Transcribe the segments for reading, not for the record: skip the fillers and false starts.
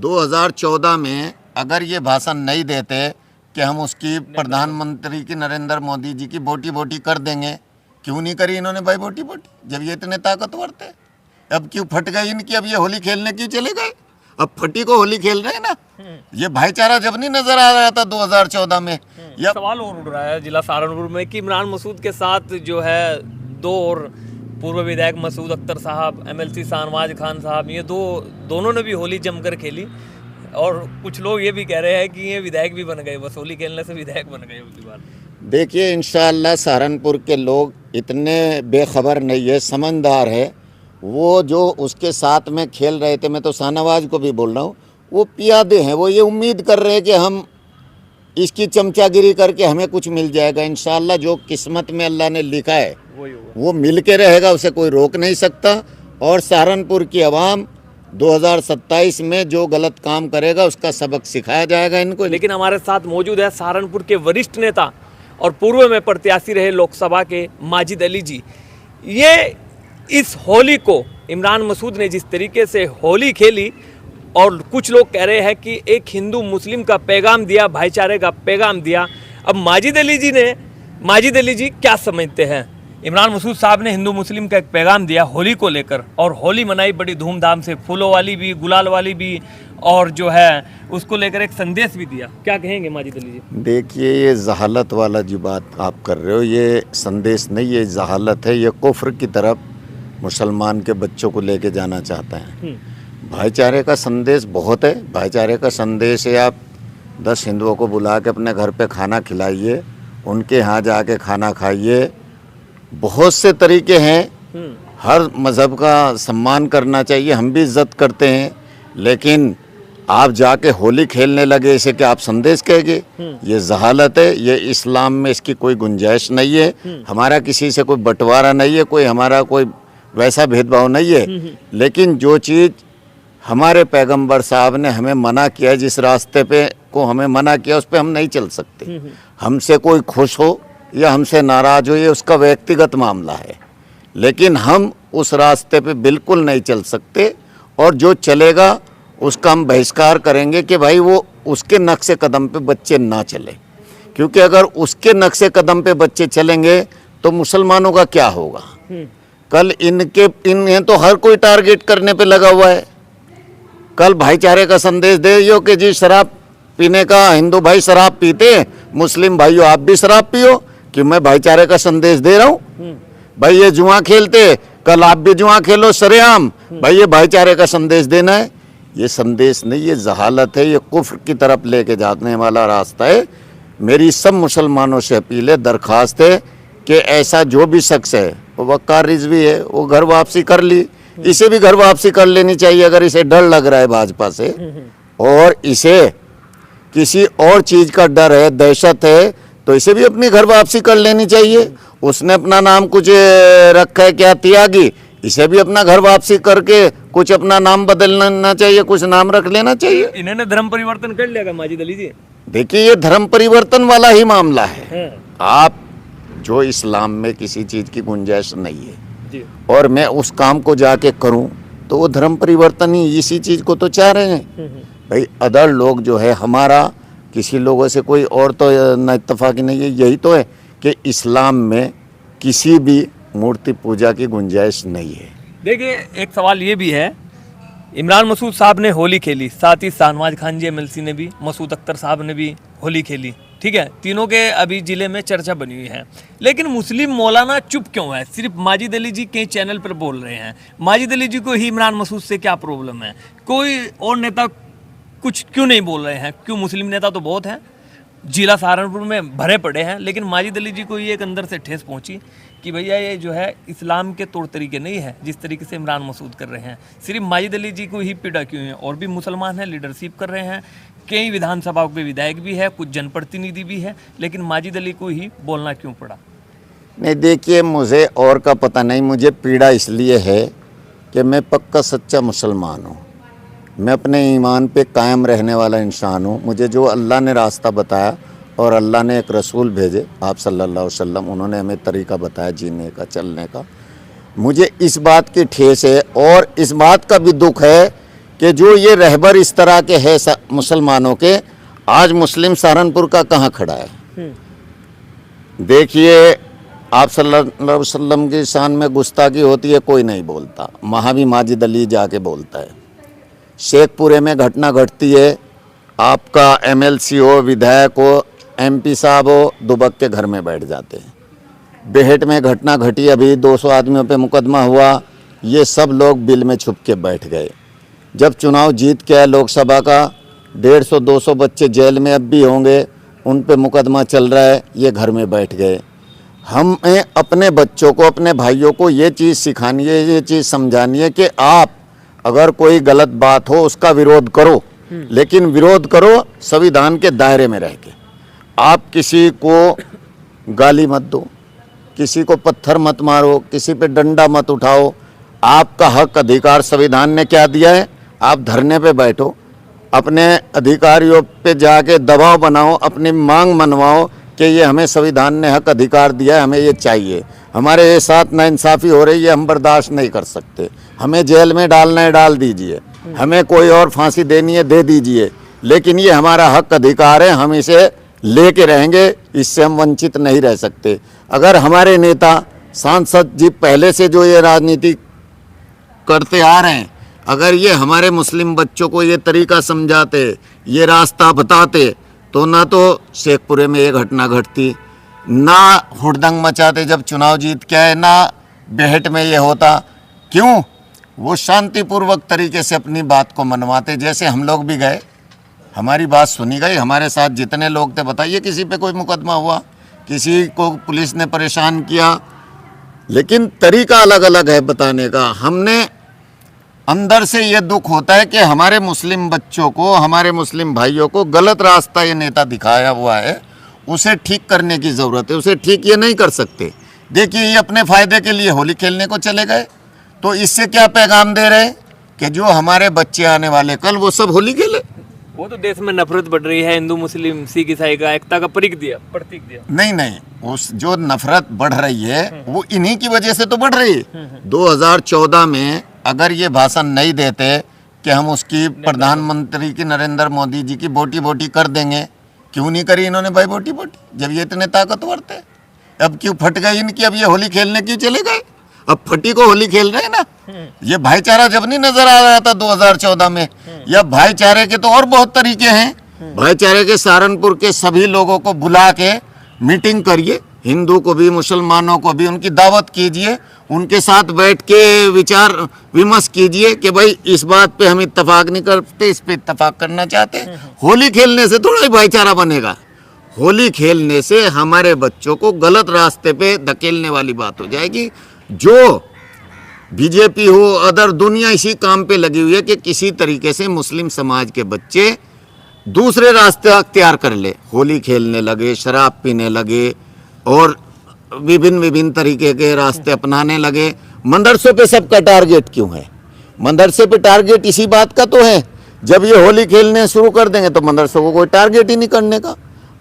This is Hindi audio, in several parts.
2014 में अगर ये भाषण नहीं देते कि हम उसकी प्रधानमंत्री की नरेंद्र मोदी जी की बोटी बोटी कर देंगे, क्यों नहीं करी इन्होंने भाई बोटी बोटी, जब ये इतने ताकतवर थे। अब क्यों फट गई इनकी, अब ये होली खेलने क्यों चले गए, अब फटी को होली खेल रहे हैं ना। ये भाईचारा जब नहीं नजर आ रहा था 2014 में। यह सवाल और उठ रहा है जिला सहारनपुर में कि इमरान मसूद के साथ जो है दो और पूर्व विधायक मसूद अख्तर साहब, MLC शाहनवाज खान साहब, ये दोनों ने भी होली जमकर खेली और कुछ लोग ये भी कह रहे हैं कि ये विधायक भी बन गए, बस होली खेलने से विधायक बन गए उसी बार। देखिए इंशाअल्लाह सहारनपुर के लोग इतने बेखबर नहीं है, समझदार है। वो जो उसके साथ में खेल रहे थे, मैं तो शाहनवाज को भी बोल रहा हूँ, वो पियादे हैं। वो ये उम्मीद कर रहे हैं कि हम इसकी चमचागिरी करके हमें कुछ मिल जाएगा। इंशाअल्लाह जो किस्मत में अल्लाह ने लिखा है वो मिल के रहेगा, उसे कोई रोक नहीं सकता। और सहारनपुर की आवाम 2027 में जो गलत काम करेगा उसका सबक सिखाया जाएगा इनको। लेकिन हमारे साथ मौजूद है सहारनपुर के वरिष्ठ नेता और पूर्व में प्रत्याशी रहे लोकसभा के माजिद अली जी। ये इस होली को इमरान मसूद ने जिस तरीके से होली खेली और कुछ लोग कह रहे हैं कि एक हिंदू मुस्लिम का पैगाम दिया, भाईचारे का पैगाम दिया। अब माजिद अली जी क्या समझते हैं? इमरान मसूद साहब ने हिंदू मुस्लिम का एक पैगाम दिया होली को लेकर और होली मनाई बड़ी धूमधाम से, फूलों वाली भी, गुलाल वाली भी, और जो है उसको लेकर एक संदेश भी दिया। क्या कहेंगे माजिद अली जी? देखिए ये जहालत वाला जो बात आप कर रहे हो, ये संदेश नहीं, ये जहालत है। ये कुफ्र की तरफ मुसलमान के बच्चों को लेके जाना चाहता है। भाईचारे का संदेश बहुत है। भाईचारे का संदेश है, आप 10 हिंदुओं को बुला के अपने घर पे खाना खिलाइए, उनके यहाँ जाके खाना खाइए। बहुत से तरीके हैं, हर मज़हब का सम्मान करना चाहिए, हम भी इज्जत करते हैं। लेकिन आप जाके होली खेलने लगे, इसे क्या आप संदेश कहेंगे? ये जहालत है, ये इस्लाम में इसकी कोई गुंजाइश नहीं है। हमारा किसी से कोई बंटवारा नहीं है, कोई हमारा कोई वैसा भेदभाव नहीं है। लेकिन जो चीज़ हमारे पैगंबर साहब ने हमें मना किया, जिस रास्ते पे को हमें मना किया, उस पर हम नहीं चल सकते। हमसे कोई खुश हो या हमसे नाराज हो, ये उसका व्यक्तिगत मामला है, लेकिन हम उस रास्ते पे बिल्कुल नहीं चल सकते। और जो चलेगा उसका हम बहिष्कार करेंगे कि भाई वो उसके नक्शे कदम पे बच्चे ना चले, क्योंकि अगर उसके नक्शे कदम पे बच्चे चलेंगे तो मुसलमानों का क्या होगा? कल इन्हें तो हर कोई टारगेट करने पे लगा हुआ है। कल भाईचारे का संदेश दे दियो कि जी शराब पीने का, हिंदू भाई शराब पीते, मुस्लिम भाइयों आप भी शराब पियो, कि मैं भाईचारे का संदेश दे रहा हूँ। भाई ये जुआ खेलते, कल आप भी जुआ खेलो सरेआम, भाई ये भाईचारे का संदेश देना है। ये संदेश नहीं, ये जहालत है, ये कुफ्र की तरफ लेके जाने वाला रास्ता है। मेरी सब मुसलमानों से अपील है, दरख्वास्त है कि ऐसा जो भी शख्स है, वो वक़ार रिजवी है, वो घर वापसी कर ली, इसे भी घर वापसी कर लेनी चाहिए अगर इसे डर लग रहा है भाजपा से, और इसे किसी और चीज़ का डर है, दहशत है, तो इसे भी अपनी घर वापसी कर लेनी चाहिए। उसने अपना नाम कुछ रखा है क्या, त्यागी, इसे भी अपना घर वापसी करके कुछ अपना नाम बदलना चाहिए, कुछ नाम रख लेना चाहिए। इन्होंने धर्म परिवर्तन कर लिया माजिद अली जी? देखिए ये धर्म परिवर्तन वाला ही मामला है। आप जो इस्लाम में किसी चीज़ की गुंजाइश नहीं है जी, और मैं उस काम को जाके करूं तो वो धर्म परिवर्तन ही, इसी चीज़ को तो चाह रहे हैं। भाई अदर लोग जो है, हमारा किसी लोगों से कोई और तो न इत्तेफाकी नहीं है। यही तो है कि इस्लाम में किसी भी मूर्ति पूजा की गुंजाइश नहीं है। देखिए एक सवाल ये भी है, इमरान मसूद साहब ने होली खेली, साथ ही शाहनवाज खान जी MLC ने भी, मसूद अख्तर साहब ने भी होली खेली, ठीक है, तीनों के अभी ज़िले में चर्चा बनी हुई है। लेकिन मुस्लिम मौलाना चुप क्यों है? सिर्फ माजिद अली जी कई चैनल पर बोल रहे हैं। माजिद अली जी को ही इमरान मसूद से क्या प्रॉब्लम है? कोई और नेता कुछ क्यों नहीं बोल रहे हैं? क्यों? मुस्लिम नेता तो बहुत हैं, जिला सहारनपुर में भरे पड़े हैं, लेकिन माजिद अली जी को ये एक अंदर से ठेस पहुंची कि भैया ये जो है इस्लाम के तौर तरीके नहीं है जिस तरीके से इमरान मसूद कर रहे हैं। सिर्फ माजिद अली जी को ही पीड़ा क्यों है? और भी मुसलमान हैं, लीडरशिप कर रहे हैं, कई विधानसभाओं के विधायक भी है, कुछ जनप्रतिनिधि भी है, लेकिन माजिद अली को ही बोलना क्यों पड़ा? नहीं देखिए, मुझे और का पता नहीं, मुझे पीड़ा इसलिए है कि मैं पक्का सच्चा मुसलमान हूँ, मैं अपने ईमान पे कायम रहने वाला इंसान हूँ। मुझे जो अल्लाह ने रास्ता बताया और अल्लाह ने एक रसूल भेजे आप सल्लल्लाहु अलैहि वसल्लम, उन्होंने हमें तरीका बताया जीने का, चलने का। मुझे इस बात की ठेस है और इस बात का भी दुख है कि जो ये रहबर इस तरह के है मुसलमानों के, आज मुस्लिम सहारनपुर का कहाँ खड़ा है। देखिए, आप सल्लल्लाहु अलैहि वसल्लम की शान में गुस्ताखी होती है, कोई नहीं बोलता, महावी माजिद अली जाके बोलता है। शेखपुरे में घटना घटती है, आपका MLC हो, विधायक हो, MP साहब हो, दुबक के घर में बैठ जाते हैं। बेहट में घटना घटी, अभी 200 आदमियों पे मुकदमा हुआ, ये सब लोग बिल में छुप के बैठ गए। जब चुनाव जीत के आए लोकसभा का, 150-200 बच्चे जेल में अब भी होंगे, उन पे मुकदमा चल रहा है, ये घर में बैठ गए। हमें अपने बच्चों को, अपने भाइयों को ये चीज़ सिखानी है, ये चीज़ समझानी है कि आप अगर कोई गलत बात हो उसका विरोध करो, लेकिन विरोध करो संविधान के दायरे में रह के। आप किसी को गाली मत दो, किसी को पत्थर मत मारो, किसी पे डंडा मत उठाओ। आपका हक अधिकार संविधान ने क्या दिया है, आप धरने पे बैठो, अपने अधिकारियों पे जाके दबाव बनाओ, अपनी मांग मनवाओ कि ये हमें संविधान ने हक अधिकार दिया है, हमें ये चाहिए, हमारे ये साथ नाइंसाफ़ी हो रही है, हम बर्दाश्त नहीं कर सकते, हमें जेल में डालना है डाल दीजिए, हमें कोई और फांसी देनी है दे दीजिए, लेकिन ये हमारा हक अधिकार है, हम इसे लेके रहेंगे, इससे हम वंचित नहीं रह सकते। अगर हमारे नेता सांसद जी पहले से जो ये राजनीति करते आ रहे हैं, अगर ये हमारे मुस्लिम बच्चों को ये तरीका समझाते, ये रास्ता बताते, तो ना तो शेखपुरे में ये घटना घटती, ना हुड़दंग मचाते जब चुनाव जीत के आए, ना बेहट में ये होता। क्यों? वो शांतिपूर्वक तरीके से अपनी बात को मनवाते। जैसे हम लोग भी गए, हमारी बात सुनी गई, हमारे साथ जितने लोग थे, बताइए किसी पे कोई मुकदमा हुआ, किसी को पुलिस ने परेशान किया, लेकिन तरीका अलग अलग है बताने का। हमने अंदर से ये दुख होता है कि हमारे मुस्लिम बच्चों को, हमारे मुस्लिम भाइयों को गलत रास्ता ये नेता दिखाया हुआ है, उसे ठीक करने की ज़रूरत है। उसे ठीक ये नहीं कर सकते। देखिए, ये अपने फ़ायदे के लिए होली खेलने को चले गए, तो इससे क्या पैगाम दे रहे हैं कि जो हमारे बच्चे आने वाले कल वो सब होली खेले। वो तो देश में नफरत बढ़ रही है, हिंदू मुस्लिम सिख ईसाई का एकता का प्रतीक दिया। नहीं, उस जो नफरत बढ़ रही है वो इन्हीं की वजह से तो बढ़ रही है। 2014 में अगर ये भाषण नहीं देते कि हम उसकी प्रधानमंत्री की नरेंद्र मोदी जी की बोटी बोटी कर देंगे, क्यों नहीं करी इन्होंने भाई बोटी बोटी, जब ये इतने ताकतवर थे। अब क्यों फट गई इनकी, अब ये होली खेलने क्यों चले गए, अब फटी को होली खेल रहे हैं ना। ये भाईचारा जब नहीं नजर आ रहा था 2014 में, या भाईचारे के तो और बहुत तरीके हैं। भाईचारे के सहारनपुर के सभी लोगों को बुला के मीटिंग करिए, हिंदू को भी मुसलमानों को भी, उनकी दावत कीजिए, उनके साथ बैठ के विचार विमर्श कीजिए कि भाई इस बात पे हम इत्तेफाक नहीं करते, इस पे इत्तेफाक करना चाहते हैं। होली खेलने से थोड़ा ही भाईचारा बनेगा। होली खेलने से हमारे बच्चों को गलत रास्ते पे धकेलने वाली बात हो जाएगी। जो बीजेपी हो, अदर दुनिया इसी काम पे लगी हुई है कि किसी तरीके से मुस्लिम समाज के बच्चे दूसरे रास्ते अख्तियार कर ले, होली खेलने लगे, शराब पीने लगे और विभिन्न तरीके के रास्ते अपनाने लगे। मदरसों पे सबका टारगेट क्यों है? मदरसे पे टारगेट इसी बात का तो है, जब ये होली खेलने शुरू कर देंगे तो मदरसों को कोई टारगेट ही नहीं करने का।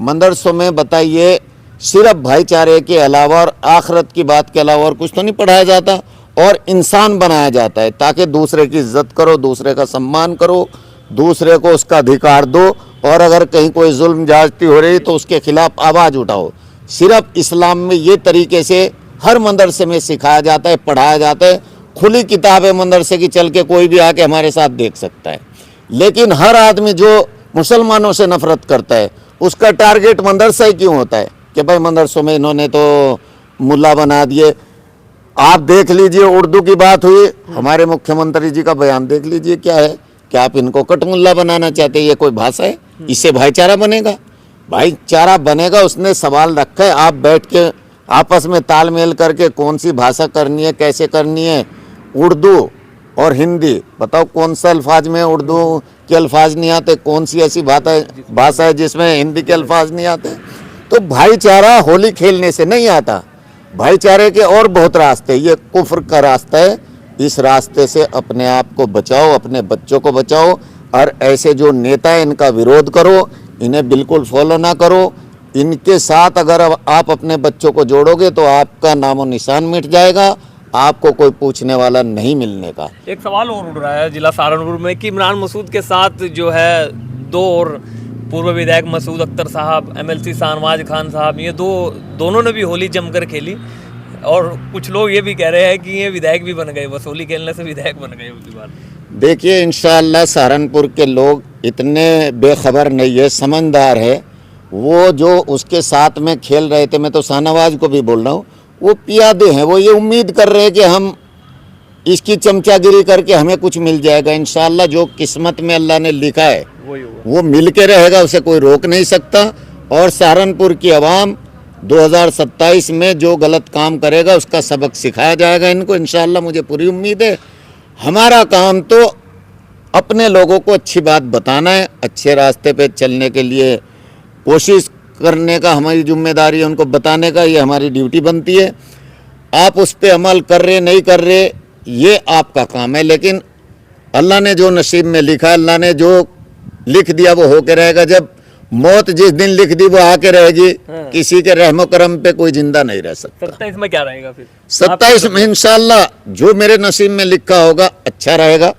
मदरसों में बताइए सिर्फ भाईचारे के अलावा और आखिरत की बात के अलावा और कुछ तो नहीं पढ़ाया जाता, और इंसान बनाया जाता है ताकि दूसरे की इज्जत करो, दूसरे का सम्मान करो, दूसरे को उसका अधिकार दो, और अगर कहीं कोई जुल्म ज्यादती हो रही तो उसके खिलाफ आवाज़ उठाओ। सिर्फ इस्लाम में ये तरीके से हर मदरसे में सिखाया जाता है, पढ़ाया जाता है। खुली किताब है मदरसे की, चल के कोई भी आके हमारे साथ देख सकता है। लेकिन हर आदमी जो मुसलमानों से नफरत करता है उसका टारगेट मदरसा ही क्यों होता है कि भाई मदरसों में इन्होंने तो मुल्ला बना दिए। आप देख लीजिए, उर्दू की बात हुई, हमारे मुख्यमंत्री जी का बयान देख लीजिए, क्या है कि आप इनको कटमुल्ला बनाना चाहते हैं। ये कोई भाषा है? इससे भाईचारा बनेगा? भाईचारा बनेगा उसने सवाल रखा है, आप बैठ के आपस में तालमेल करके कौन सी भाषा करनी है, कैसे करनी है। उर्दू और हिंदी, बताओ कौन सा अल्फाज में उर्दू के अल्फाज नहीं आते, कौन सी ऐसी भाषा है जिसमें हिंदी के अल्फाज नहीं आते। तो भाईचारा होली खेलने से नहीं आता, भाईचारे के और बहुत रास्ते, ये कुफ्र का रास्ता है। इस रास्ते से अपने आप को बचाओ, अपने बच्चों को बचाओ, और ऐसे जो नेता है इनका विरोध करो, इन्हें बिल्कुल फॉलो ना करो। इनके साथ अगर आप अपने बच्चों को जोड़ोगे तो आपका नामो निशान मिट जाएगा, आपको कोई पूछने वाला नहीं मिलने का। एक सवाल और उठ रहा है जिला सहारनपुर में कि इमरान मसूद के साथ जो है दो और पूर्व विधायक मसूद अख्तर साहब, एमएलसी शाहनवाज खान साहब, ये दोनों ने भी होली जमकर खेली और कुछ लोग ये भी कह रहे हैं कि ये विधायक भी बन गए, बस होली खेलने से विधायक बन गए उसी बार। देखिए इंशाअल्लाह सहारनपुर के लोग इतने बेखबर नहीं है, समझदार है। वो जो उसके साथ में खेल रहे थे, मैं तो शाहनवाज को भी बोल रहा हूँ, वो पियादे हैं। वो ये उम्मीद कर रहे हैं कि हम इसकी चमचागिरी करके हमें कुछ मिल जाएगा। इंशाअल्लाह जो किस्मत में अल्लाह ने लिखा है वो मिल के रहेगा, उसे कोई रोक नहीं सकता। और सहारनपुर की आवाम 2027 में जो गलत काम करेगा उसका सबक सिखाया जाएगा इनको, इंशाअल्लाह मुझे पूरी उम्मीद है। हमारा काम तो अपने लोगों को अच्छी बात बताना है, अच्छे रास्ते पे चलने के लिए कोशिश करने का हमारी जिम्मेदारी है, उनको बताने का ये हमारी ड्यूटी बनती है। आप उस पर अमल कर रहे नहीं कर रहे ये आपका काम है, लेकिन अल्लाह ने जो नसीब में लिखा, अल्लाह ने जो लिख दिया वो होके रहेगा। जब मौत जिस दिन लिख दी वो आके रहेगी। किसी के रहमो करम पे कोई जिंदा नहीं रह सकता। 27 में क्या रहेगा फिर? 27 में इंशाअल्लाह जो मेरे नसीब में लिखा होगा अच्छा रहेगा,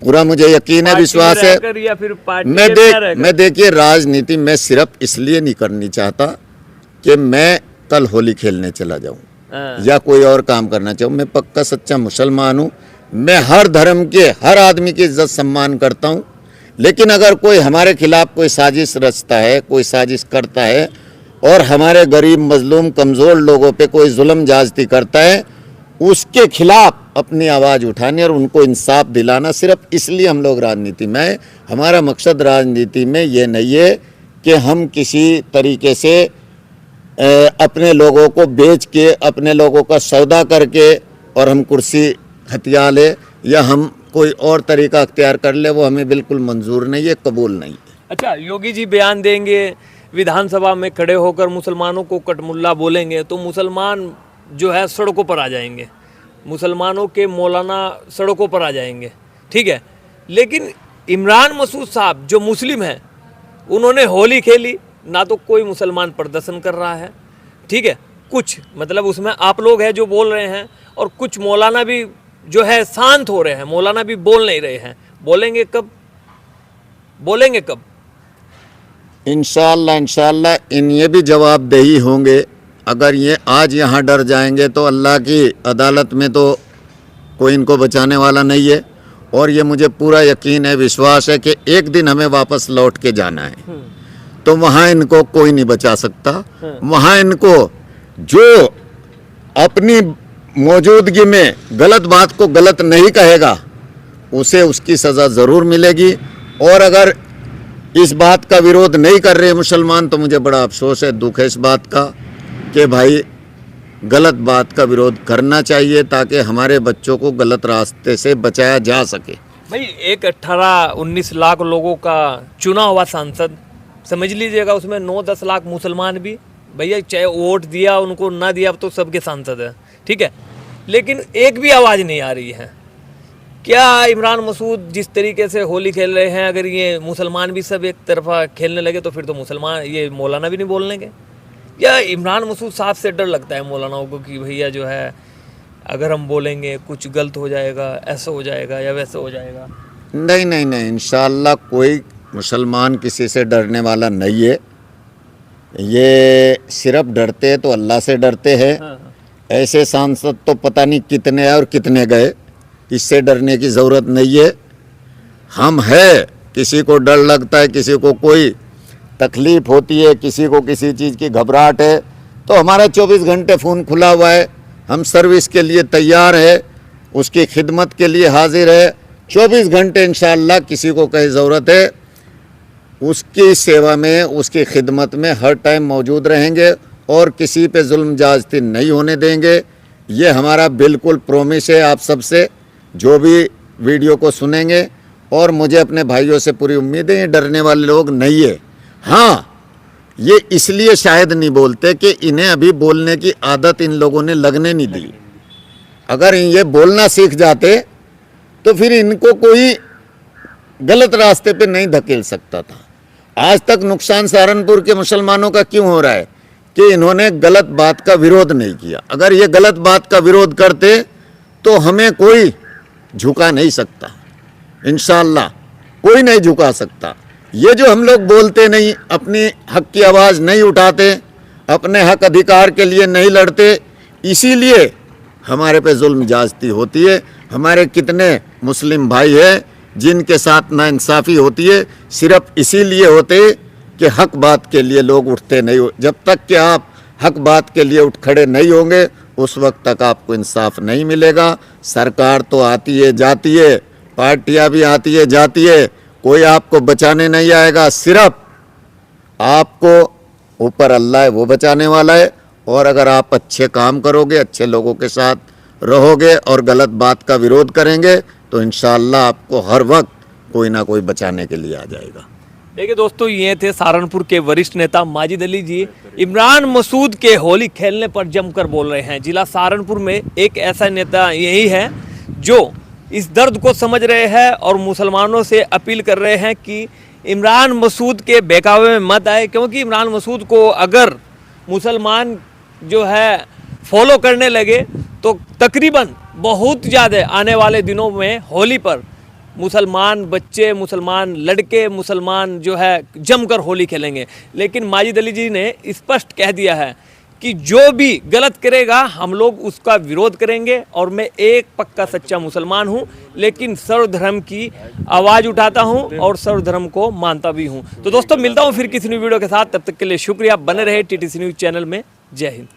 पूरा मुझे यकीन है, विश्वास है। या फिर मैं देखिए राजनीति में सिर्फ इसलिए नहीं करनी चाहता कि मैं कल होली खेलने चला जाऊं या कोई और काम करना चाहूं। मैं पक्का सच्चा मुसलमान हूं, मैं हर धर्म के हर आदमी की इज्जत सम्मान करता हूं। लेकिन अगर कोई हमारे खिलाफ कोई साजिश रचता है, कोई साजिश करता है और हमारे गरीब मजलूम कमज़ोर लोगों पे कोई जुल्म ज्यादती करता है, उसके खिलाफ अपनी आवाज़ उठानी और उनको इंसाफ दिलाना, सिर्फ इसलिए हम लोग राजनीति में हैं। हमारा मकसद राजनीति में ये नहीं है कि हम किसी तरीके से अपने लोगों को बेच के, अपने लोगों का सौदा करके और हम कुर्सी हथिया ले या हम कोई और तरीका अख्तियार कर ले, वो हमें बिल्कुल मंजूर नहीं है, कबूल नहीं है। अच्छा, योगी जी बयान देंगे, विधानसभा में खड़े होकर मुसलमानों को कटमुल्ला बोलेंगे तो मुसलमान जो है सड़कों पर आ जाएंगे, मुसलमानों के मौलाना सड़कों पर आ जाएंगे, ठीक है। लेकिन इमरान मसूद साहब जो मुस्लिम हैं उन्होंने होली खेली, ना तो कोई मुसलमान प्रदर्शन कर रहा है, ठीक है। कुछ मतलब उसमें आप लोग हैं जो बोल रहे हैं और कुछ मौलाना भी जो है शांत हो रहे हैं, मौलाना भी बोल नहीं रहे हैं। बोलेंगे कब? बोलेंगे कब? इंशाअल्लाह इन ये भी जवाबदेही होंगे। अगर ये आज यहाँ डर जाएंगे तो अल्लाह की अदालत में तो कोई इनको बचाने वाला नहीं है। और ये मुझे पूरा यकीन है, विश्वास है कि एक दिन हमें वापस लौट के जाना है, तो वहाँ इनको कोई नहीं बचा सकता। वहाँ इनको जो अपनी मौजूदगी में गलत बात को गलत नहीं कहेगा उसे उसकी सज़ा ज़रूर मिलेगी। और अगर इस बात का विरोध नहीं कर रहे मुसलमान तो मुझे बड़ा अफसोस है, दुख है इस बात का कि भाई गलत बात का विरोध करना चाहिए ताकि हमारे बच्चों को गलत रास्ते से बचाया जा सके। भाई एक 18-19 लाख लोगों का चुना हुआ सांसद समझ लीजिएगा, उसमें 9-10 लाख मुसलमान भी, भैया चाहे वोट दिया उनको ना दिया तो सबके सांसद है, ठीक है। लेकिन एक भी आवाज़ नहीं आ रही है। क्या इमरान मसूद जिस तरीके से होली खेल रहे हैं, अगर ये मुसलमान भी सब एक तरफा खेलने लगे तो फिर तो मुसलमान ये मौलाना भी नहीं बोलने। या इमरान मसूद साहब से डर लगता है मौलानाओं को कि भैया जो है अगर हम बोलेंगे कुछ गलत हो जाएगा, ऐसा हो जाएगा या वैसा हो जाएगा? नहीं, इंशाअल्लाह कोई मुसलमान किसी से डरने वाला नहीं है। ये सिर्फ डरते हैं तो अल्लाह से डरते हैं। ऐसे सांसद तो पता नहीं कितने आए और कितने गए, इससे डरने की ज़रूरत नहीं है। हम है, किसी को डर लगता है, किसी को कोई तकलीफ़ होती है, किसी को किसी चीज़ की घबराहट है, तो हमारा 24 घंटे फ़ोन खुला हुआ है। हम सर्विस के लिए तैयार है, उसकी खिदमत के लिए हाजिर है। 24 घंटे इंशाअल्लाह किसी को कहीं ज़रूरत है उसकी सेवा में, उसकी खिदमत में हर टाइम मौजूद रहेंगे और किसी पे जुल्म ज्यादती नहीं होने देंगे। ये हमारा बिल्कुल प्रॉमिस है आप सबसे जो भी वीडियो को सुनेंगे। और मुझे अपने भाइयों से पूरी उम्मीद है, ये डरने वाले लोग नहीं है। हाँ, ये इसलिए शायद नहीं बोलते कि इन्हें अभी बोलने की आदत इन लोगों ने लगने नहीं दी। अगर ये बोलना सीख जाते तो फिर इनको कोई गलत रास्ते पे नहीं धकेल सकता था। आज तक नुकसान सहारनपुर के मुसलमानों का क्यों हो रहा है कि इन्होंने गलत बात का विरोध नहीं किया। अगर ये गलत बात का विरोध करते तो हमें कोई झुका नहीं सकता, इंशाअल्लाह कोई नहीं झुका सकता। ये जो हम लोग बोलते नहीं, अपनी हक की आवाज़ नहीं उठाते, अपने हक अधिकार के लिए नहीं लड़ते, इसीलिए हमारे पे जुल्म ज्यादती होती है। हमारे कितने मुस्लिम भाई हैं जिनके साथ नाइंसाफ़ी होती है, सिर्फ इसीलिए होते कि हक बात के लिए लोग उठते नहीं हो। जब तक कि आप हक बात के लिए उठ खड़े नहीं होंगे, उस वक्त तक आपको इंसाफ नहीं मिलेगा। सरकार तो आती है जाती है, पार्टियां भी आती है जाती है, कोई आपको बचाने नहीं आएगा। सिर्फ आपको ऊपर अल्लाह है, वो बचाने वाला है। और अगर आप अच्छे काम करोगे, अच्छे लोगों के साथ रहोगे और गलत बात का विरोध करेंगे, तो इंशाअल्लाह आपको हर वक्त कोई ना कोई बचाने के लिए आ जाएगा। देखिए दोस्तों, ये थे सहारनपुर के वरिष्ठ नेता माजिद अली जी। इमरान मसूद के होली खेलने पर जमकर बोल रहे हैं। जिला सहारनपुर में एक ऐसा नेता यही है जो इस दर्द को समझ रहे हैं और मुसलमानों से अपील कर रहे हैं कि इमरान मसूद के बहकावे में मत आए, क्योंकि इमरान मसूद को अगर मुसलमान जो है फॉलो करने लगे तो तकरीबन बहुत ज़्यादा आने वाले दिनों में होली पर मुसलमान बच्चे, मुसलमान लड़के, मुसलमान जो है जमकर होली खेलेंगे। लेकिन माजिद अली जी ने स्पष्ट कह दिया है कि जो भी गलत करेगा हम लोग उसका विरोध करेंगे। और मैं एक पक्का सच्चा मुसलमान हूं, लेकिन सर्वधर्म की आवाज़ उठाता हूं और सर्वधर्म को मानता भी हूं। तो दोस्तों, मिलता हूं फिर किसी न्यू वीडियो के साथ। तब तक के लिए शुक्रिया। बने रहे TTC न्यूज़ चैनल में। जय हिंद।